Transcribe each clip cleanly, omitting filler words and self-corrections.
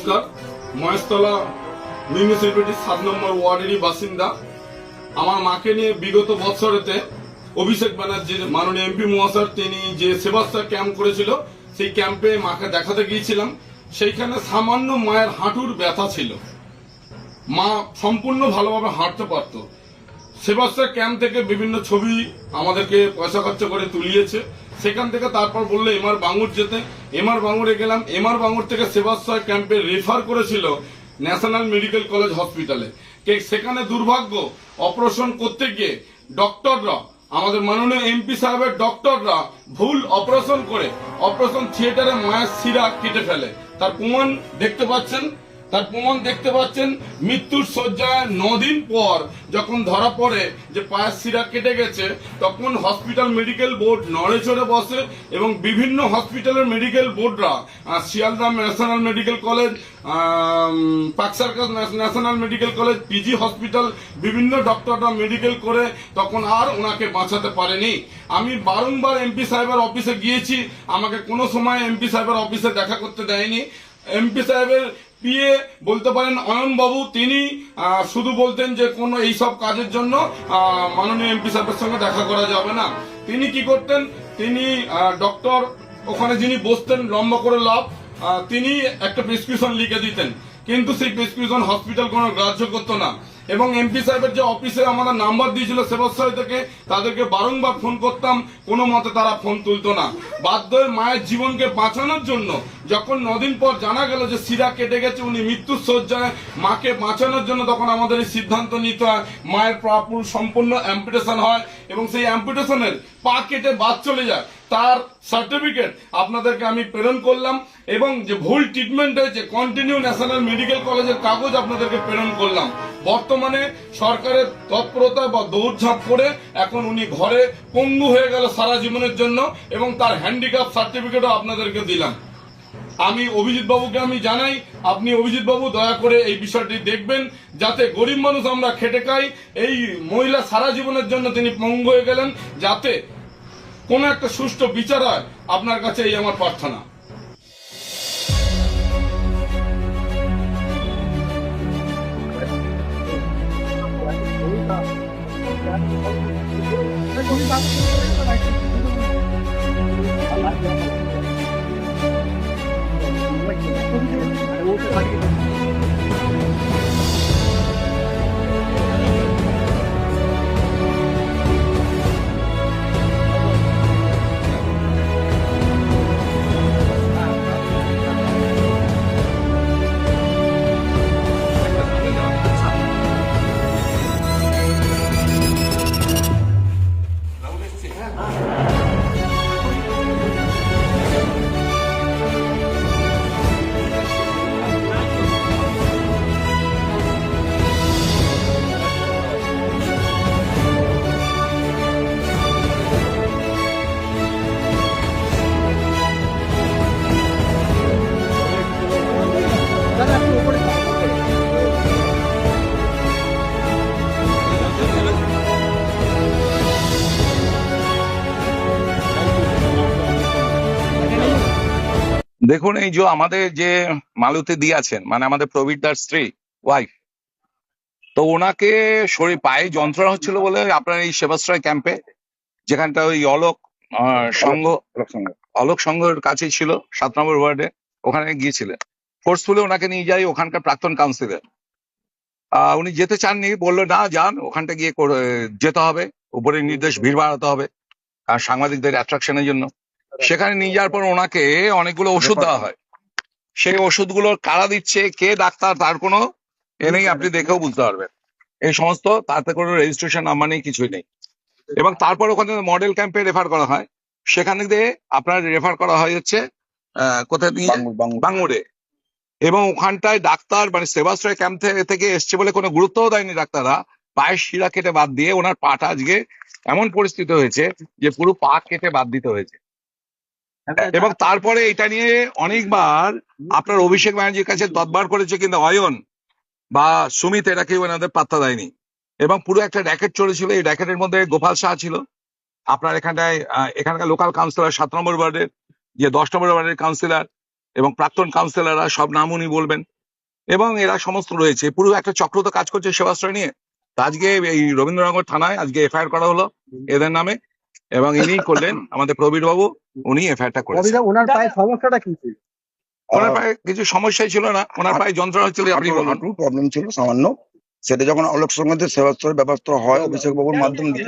নমস্কার। মহেশতলা মিউনিসিপ্যালিটির 7 নম্বর ওয়ার্ডেরই বাসিন্দা। আমার মাকে নিয়ে বিগত বছরেতে অভিষেক ব্যানার্জির মাননীয় এমপি মহাশয় তিনি যে সেবাশ্রয় ক্যাম্প করেছিল, সেই ক্যাম্পে মাকে দেখাতে গিয়েছিলাম। সেইখানে সামান্য মায়ের হাঁটুর ব্যথা ছিল, মা সম্পূর্ণ ভালোভাবে হাঁটতে পারত। সেবাশ্রয় ক্যাম্প থেকে বিভিন্ন ছবি আমাদেরকে পয়সা খরচা করে তুলিয়েছে। সেখান থেকে তারপর বললো এমআর বাঙ্গুর যেতে, এমআর বাঙ্গুরে গেলাম। এমআর বাঙ্গুর থেকে সেবাশ্রয় ক্যাম্পে রেফার করেছিল ন্যাশনাল মেডিকেল কলেজ হসপিটালে। সেখানে দুর্ভাগ্য, অপারেশন করতে গিয়ে ডক্টররা, আমাদের মাননীয় এমপি সাহেবের ডক্টররা ভুল অপারেশন করে অপারেশন থিয়েটারে মায়ের শিরা কেটে ফেলে। তার প্রমাণ দেখতে পাচ্ছেন। মৃত্যুর শয্যায় 9 দিন পর যখন ধরা পড়ে যে পায়ের শিরা কেটে গেছে, তখন হসপিটাল মেডিকেল বোর্ড নড়ে চড়ে বসে এবং বিভিন্ন হসপিটালের মেডিকেল বোর্ডরা, Sealdah national medical college, Park Circus national medical college, PG hospital, বিভিন্ন ডক্টররা মেডিকেল করে তখন আর ওনাকে বাঁচাতে পারেনি। আমি বারংবার এমপি সাহেবের অফিসে গিয়েছি, আমাকে কোনো সময় এমপি সাহেবের অফিসে দেখা করতে দেয়নি। এমপি সাহেবের পিএ বলতে পারেন অয়ন বাবু, তিনি শুধু বলতেন যে কোনো এইসব কাজের জন্য মাননীয় এমপি সাহেবের সঙ্গে দেখা করা যাবে না। তিনি কি করতেন, তিনি ডক্টর ওখানে যিনি বসতেন লম্বা করে লাভ, তিনি একটা প্রেসক্রিপশন লিখে দিতেন, কিন্তু সেই প্রেসক্রিপশন হসপিটাল কোনো গ্রাহ্য করতো না। এবং এমপি সাহেবের যে অফিসে আমাদের নাম্বার দিয়েছিল সেবাশ্রয় থেকে, তাদেরকে বারংবার ফোন করতাম, কোনো মতে তারা ফোন তুলতো না। বাধ্য হয়ে মায়ের জীবনকে বাঁচানোর জন্য যখন 9 দিন পর জানা গেল যে শিরা কেটে গেছে, উনি মৃত্যুর শয্যায়, মাকে বাঁচানোর জন্য তখন আমাদের এই সিদ্ধান্ত নিতে হয়। মায়ের পুরো সম্পূর্ণ অ্যাম্পুটেশন হয় এবং সেই অ্যাম্পুটেশনের পা কেটে বাদ চলে যায়, তার সার্টিফিকেট আপনাদেরকে আমি প্রেরণ করলাম। এবং যে ভুল ট্রিটমেন্ট হয়েছে, কন্টিনিউ ন্যাশনাল মেডিকেল কলেজের কাগজ আপনাদেরকে প্রেরণ করলাম। বর্তমানে সরকারের তৎপরতা বা দৌড়ঝাঁপ করে এখন উনি ঘরে পঙ্গু হয়ে গেল সারা জীবনের জন্য, এবং তার হ্যান্ডিক্যাপ সার্টিফিকেটও আপনাদেরকে দিলাম। আমি অভিজিৎ বাবুকে আমি জানাই, আপনি অভিজিৎ বাবু দয়া করে এই বিষয়টি দেখবেন, যাতে গরিব মানুষ আমরা খেটে খাই। এই মহিলা সারা জীবনের জন্য তিনি পঙ্গু হয়ে গেলেন, যাতে কোন একটা সুষ্ঠু বিচার হয়, আপনার কাছে এই আমার প্রার্থনা। দেখুন, এই যে আমাদের যে মালতী দি আছেন, মানে আমাদের প্রবীরদার স্ত্রী, ওয়াইফ, তো ওনাকে শরীর পায়ে যন্ত্রণা হচ্ছিল বলে আপনার এই সেবাশ্রয় ক্যাম্পে, যেখানটা ওই অলোক সংঘের কাছেই ছিল 7 নম্বর ওয়ার্ডে, ওখানে গিয়েছিলেন। ফোর্সফুলি ওনাকে নিয়ে যাই ওখানকার প্রাক্তন কাউন্সিলর। উনি যেতে চাননি, বললো না যান, ওখানটা গিয়ে যেতে হবে, উপরে নির্দেশ, ভিড় বাড়াতে হবে আর সাংবাদিকদের অ্যাট্রাকশনের জন্য। সেখানে নিয়ে যাওয়ার পর ওনাকে অনেকগুলো ওষুধ দেওয়া হয়। সেই ওষুধগুলো কারা দিচ্ছে, কে ডাক্তার, তার কোনো নেই, আপনি দেখেও বুঝতে পারবেন। এই সমস্ত, তাতে কোনো রেজিস্ট্রেশন নাম্বার নেই, কিছুই নেই। এবং তারপর ওখানে মডেল ক্যাম্পে রেফার করা হয়, সেখানে দিয়ে আপনার রেফার করা হয় হচ্ছে কোথায় নিয়ে, বাঙ্গুরে। এবং ওখানটায় ডাক্তার, মানে সেবাশ্রয় ক্যাম্প থেকে এসছে বলে কোনো গুরুত্বও দেয়নি ডাক্তাররা। পায়ের শিরা কেটে বাদ দিয়ে ওনার পাটা আজকে এমন পরিস্থিতি হয়েছে যে পুরো পা কেটে বাদ দিতে হয়েছে। এবং তারপরে এটা নিয়ে অনেকবার আপনার অভিষেক ব্যানার্জির কাছে তদবার করেছে, কিন্তু অয়ন বা সুমিত এরা কেউ এনাদের পাত্তা দেয়নি। এবং পুরো একটা র্যাকেট চলেছিল, এই র্যাকেটের মধ্যে গোপাল শাহ ছিল, আপনার এখানকার লোকাল কাউন্সিলর 7 নম্বর ওয়ার্ডের, যে 10 নম্বর ওয়ার্ডের কাউন্সিলর এবং প্রাক্তন কাউন্সিলররা, সব নাম উনি বলবেন। এবং এরা সমস্ত রয়েছে, পুরো একটা চক্র তো কাজ করছে সেবাশ্রয় নিয়ে। তা আজকে এই রবীন্দ্রনগর থানায় আজকে এফআইআর করা হলো এদের নামে, এবং ইনি করলেন আমাদের প্রবীর বাবু, উনি এফআইআরটা করেছেন। ওনার পায়ে সমস্যাটা কি ছিল? ওনার পায়ে কিছু সমস্যাই ছিল না, ওনার পায়ে যন্ত্রণা হচ্ছিল, আপনি বলুন। হাঁটুর প্রবলেম ছিল সামান্য, সেটা যখন অলোক সঙ্গীতের সেবাশ্রয় ব্যবস্থা হয় অভিষেক বাবুর মাধ্যমে দিয়ে।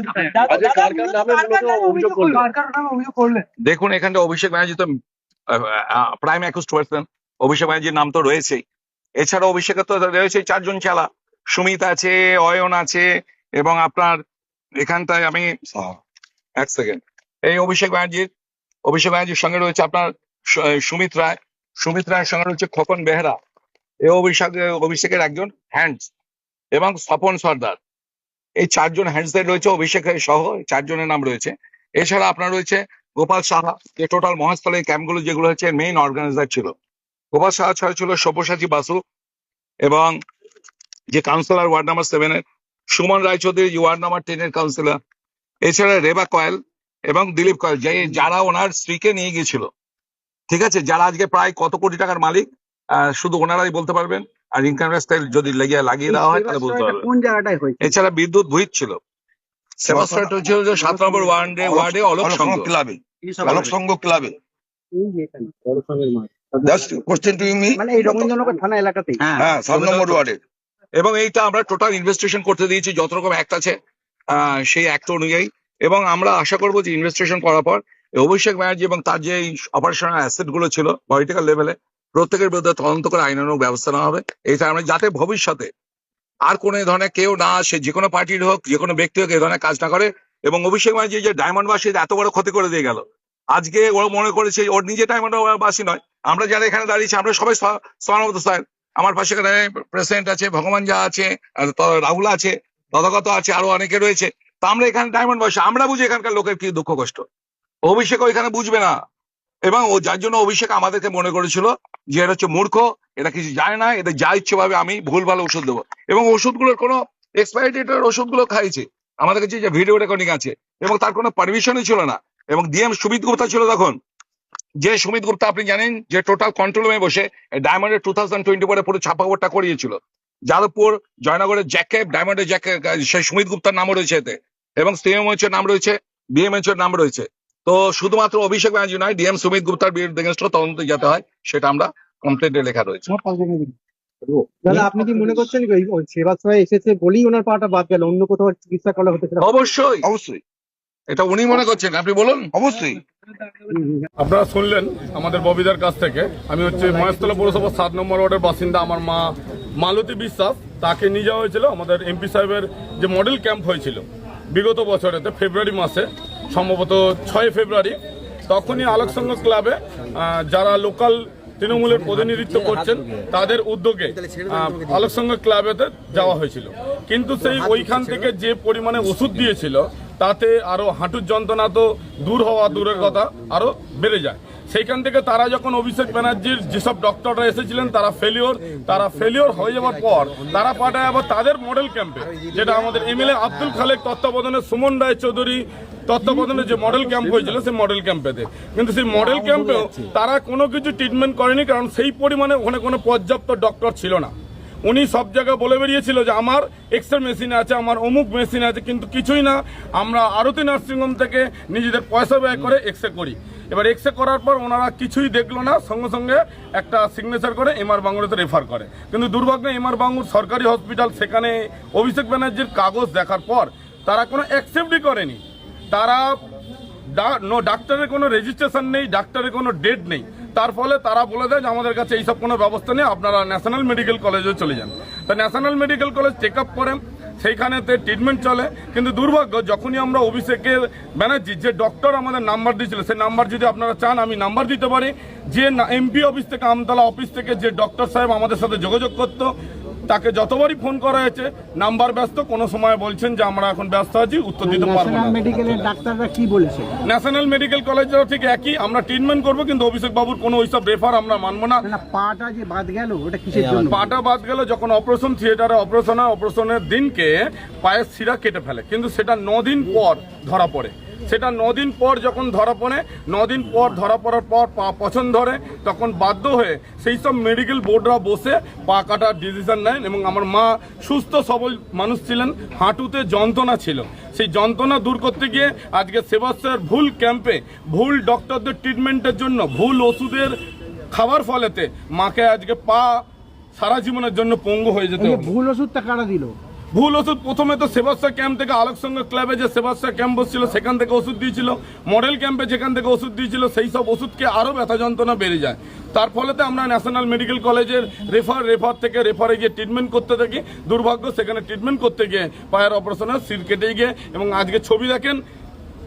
দেখুন এখানটা অভিষেক ব্যানার্জি তো প্রাইম অ্যাকিউজড পারসন, অভিষেক ব্যানার্জির নাম তো রয়েছেই। এছাড়া অভিষেকের তো রয়েছে 4 জন চালা, সুমিত আছে, অয়ন আছে, এবং আপনার এখানটায় আমি এক সেকেন্ড, এই অভিষেক ব্যানার্জির সঙ্গে রয়েছে আপনার সুমিত রায়ের সঙ্গে রয়েছে খোকন বেহরা, এই অভিষেকের একজন হ্যান্ডস, এবং স্বপন সর্দার। এই 4 জন হ্যান্ডসদের রয়েছে, অভিষেকের সহ 4 জনের নাম রয়েছে। এছাড়া আপনার রয়েছে গোপাল সাহা, যে টোটাল মহাস্থলে এই ক্যাম্পগুলো যেগুলো হচ্ছে মেইন অর্গানাইজার ছিল। গোপাল সাহা ছাড়া ছিল সব্যসাচী বাসু, এবং যে কাউন্সিলর ওয়ার্ড নাম্বার 7 এর সুমন রায়চৌধুরী, ওয়ার্ড নাম্বার 10 এর কাউন্সিলর। এছাড়া রেবা কয়েল এবং দিলীপ কয়েল, যারা ওনার স্ত্রীকে নিয়ে গিয়েছিল, ঠিক আছে, যারা আজকে প্রায় কত কোটি টাকার মালিক শুধু ওনারাই বলতে পারবেন, আর ইনকাম ট্যাক্স যদি লাগিয়ে দেওয়া হয় তাহলে বলতে পারবেন। কোন জায়গাটায় হয়েছে? এছাড়া বিদ্যুৎ ভুইত ছিল, সেবাশ্রয়টা ছিল যে 7 নম্বর ওয়ার্ডে অলোক সংঘ ক্লাবে, অলোক সংঘ ক্লাবে। এই যে এখানে বড়সড়ের মাঠ। জাস্ট কোশ্চেন টু মি, মানে এই রবীন্দ্রনগর থানা এলাকাতেই। হ্যাঁ 7 নম্বর ওয়ার্ডে। এবং এইটা আমরা টোটাল ইনভেস্টিগেশন করতে দিয়েছি, যত রকম অ্যাক্ট আছে সেই অ্যাক্ট অনুযায়ী। এবং আমরা আশা করবো যে ইনভেস্টিগেশন করার পর অভিষেক ব্যানার্জি এবং তার যে অপারেশনাল অ্যাসেট গুলো ছিল পলিটিক্যাল লেভেলে, প্রত্যেকের বিরুদ্ধে তদন্ত করে আইনানুগ ব্যবস্থা নেওয়া হবে। এইটা আমরা যাতে ভবিষ্যতে আর কোন এই ধরনের কেউ না, সে যে কোনো পার্টির হোক, যে কোনো ব্যক্তি হোক, এই ধরনের কাজ না করে। এবং অভিষেক ব্যানার্জি যে ডায়মন্ডবাসী এত বড় ক্ষতি করে দিয়ে গেল, আজকে ওরা মনে করেছে ওর নিজে ডায়মন্ডবাসী নয়, আমরা যারা এখানে দাঁড়িয়েছি আমরা সবাই সমানত স্যার। আমার পাশে এখানে প্রেসিডেন্ট আছে, ভগবান যা আছে, রাহুল আছে, তথাগত আছে, আরো অনেকে রয়েছে। তা আমরা এখানে ডায়মন্ডবাসী, আমরা বুঝি এখানকার লোকের কি দুঃখ কষ্ট, অভিষেক এখানে বুঝবে না। এবং ও যার জন্য অভিষেক আমাদেরকে মনে করেছিল যে এটা হচ্ছে মূর্খ, এটা কিছু জানে না, এটা যা ইচ্ছে ভাবে আমি ভুল ভালো ওষুধ দেবো। এবং ওষুধগুলোর কোনো এক্সপায়ারি ডেটের ওষুধগুলো খাইছে, আমাদের কাছে যে ভিডিও রেকর্ডিং আছে, এবং তার কোনো পারমিশনই ছিল না। এবং ডিএম সুমিত গুপ্তা ছিল তখন, যে সুমিত গুপ্তা আপনি জানেন যে টোটাল কন্ট্রোল রুমে বসে ডায়মন্ডের 2024 পুরো ছাপাপোরটা করিয়েছিল। যাদবপুর জয়নগরের জ্যাকে ডায়মন্ডের জ্যাকে সেই সুমিত গুপ্তার নামও রয়েছে এতে, এবং সিএমএইচ এর নাম রয়েছে, বিএমএইচ এর নাম রয়েছে। তো শুধুমাত্র অভিষেক ব্যানার্জি নয়, ডিএম সুমিত গুপ্তার বিরুদ্ধে তদন্ত যেতে হয়, সেটা আমরা কমপ্লেন্টে লেখা রয়েছে। দাদা আপনি কি মনে করছেন ওই সেবাশ্রয় এসেছে বলেই ওনার পাটা বাদ গেল, অন্য কোথাও চিকিৎসা করা হতে পারে? অবশ্যই এটা উনি মনে করছেন, আপনি বলুন। অবশ্যই আপনারা শুনলেন আমাদের ববিদার কাছ থেকে। আমি হচ্ছে মহেশতলা পৌরসভা 7 নম্বর ওয়ার্ডের বাসিন্দা। আমার মা মালতী বিশ্বাস, তাকে নিয়ে যাওয়া হয়েছিল আমাদের এমপি সাহেবের যে মডেল ক্যাম্প হয়েছিল বিগত বছরেতে ফেব্রুয়ারি মাসে, সম্ভবত 6 ফেব্রুয়ারি। তখনই আলোক সংঘ ক্লাবে যারা লোকাল তৃণমূলের প্রতিনিধিত্ব করছেন তাদের উদ্যোগে আলোক সংঘ ক্লাবেতে যাওয়া হয়েছিল। কিন্তু সেই ওইখান থেকে যে পরিমাণে ওষুধ দিয়েছিল, তাতে আরো হাঁটুর যন্ত্রণা তো দূর হওয়া দূরের কথা, আরো বেড়ে যায়। সেইখান থেকে তারা যখন অভিষেক ব্যানার্জির যেসব ডক্টররা এসেছিলেন তারা ফেলিওর হয়ে যাওয়ার পর তারা পাঠায় আবার তাদের মডেল ক্যাম্পে, যেটা আমাদের এমএলএ আব্দুল খালেক তত্ত্বাবধানে সুমন রায়চৌধুরী তত্ত্বাবধানে যে মডেল ক্যাম্প হয়েছিল, সেই মডেল ক্যাম্পেতে। কিন্তু সেই মডেল ক্যাম্পেও তারা কোনো কিছু ট্রিটমেন্ট করেনি, কারণ সেই পরিমাণে ওখানে কোনো পর্যাপ্ত ডক্টর ছিল না। উনি সব জায়গায় বলে বেরিয়েছিল যে আমার এক্সরে মেশিন আছে, আমার অমুক মেশিন আছে, কিন্তু কিছুই না। আমরা আরতি নার্সিংহোম থেকে নিজেদের পয়সা ব্যয় করে এক্সরে করি। এবার এক্সরে করার পর ওনারা কিছুই দেখলো না, সঙ্গে সঙ্গে একটা সিগনেচার করে এমআর বাঙ্গুরেতে রেফার করে। কিন্তু দুর্ভাগ্য এমআর বাঙ্গুর সরকারি হসপিটাল, সেখানে অভিষেক ব্যানার্জির কাগজ দেখার পর তারা কোনো অ্যাকসেপ্টই করেনি। তারা ডাক্তারের কোনো রেজিস্ট্রেশন নেই, ডাক্তারের কোনো ডেট নেই। তার ফলে তারা বলে দেয় যে আমাদের কাছে এইসব কোনো ব্যবস্থা নেই, আপনারা ন্যাশনাল মেডিকেল কলেজে চলে যান। তা national medical college check up করেন, সেইখানেতে ট্রিটমেন্ট চলে। কিন্তু দুর্ভাগ্য, যখনই আমরা অভিষেকের ব্যানার্জি যে ডক্টর আমাদের নাম্বার দিয়েছিল, সেই নাম্বার যদি আপনারা চান আমি নাম্বার দিতে পারি, যে এমপি অফিস থেকে, আমতলা অফিস থেকে যে ডক্টর সাহেব আমাদের সাথে যোগাযোগ করতো, তাকে যতবারই ফোন করা হয়েছে নাম্বার ব্যস্ত, কোনো সময় বলছেন যে আমরা এখন ব্যস্ত আছি, উত্তর দিতে পারবো না। মেডিকেলের ডাক্তাররা কি বলেছে? ন্যাশনাল মেডিকেল কলেজেরও ঠিক একই, আমরা ট্রিটমেন্ট করবো, কিন্তু অভিষেক বাবুর কোনো ওইসব রেফার আমরা মানবো না। পাটা যে বাদ গেল, ওটা কিসের জন্য? পাটা বাদ গেল যখন অপারেশন থিয়েটারে অপারেশনের দিনকে পায়ের শিরা কেটে ফেলে, কিন্তু সেটা 9 দিন পর ধরা পড়ে। সেটা 9 দিন পর যখন ধরা পড়ে, 9 দিন পর ধরা পড়ার পর পা পছন্দ ধরে, তখন বাধ্য হয়ে সেই সব মেডিকেল বোর্ডরা বসে পা কাটার ডিসিশন নেন। এবং আমার মা সুস্থ সবল মানুষ ছিলেন, হাঁটুতে যন্ত্রণা ছিল, সেই যন্ত্রণা দূর করতে গিয়ে আজকে সেবাশ্রয়ের ভুল ক্যাম্পে, ভুল ডক্টরদের ট্রিটমেন্টের জন্য, ভুল ওষুধের খাবার ফলেতে মাকে আজকে পা সারা জীবনের জন্য পঙ্গু হয়ে যেতে হবে। ভুল ওষুধটা কারা দিল? ভুল ওষুধ প্রথমে তো সেবাশ্রয় ক্যাম্প থেকে, আলোক সংঘ ক্লাবে যে সেবাশ্রয় ক্যাম্প বসছিল সেখান থেকে ওষুধ দিয়েছিল, মডেল ক্যাম্পে যেখান থেকে ওষুধ দিয়েছিল, সেই সব ওষুধকে আরও ব্যথা যন্ত্রণা বেড়ে যায়। তার ফলেতে আমরা ন্যাশনাল মেডিকেল কলেজের রেফারে গিয়ে ট্রিটমেন্ট করতে থাকি। দুর্ভাগ্য, সেখানে ট্রিটমেন্ট করতে গিয়ে পায়ের অপারেশনের সির কেটে গিয়ে, এবং আজকে ছবি দেখেন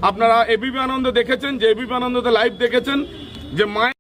আপনারা, এবিপি আনন্দ দেখেছেন, যে এবিপি আনন্দতে লাইভ দেখেছেন, যে মায়ের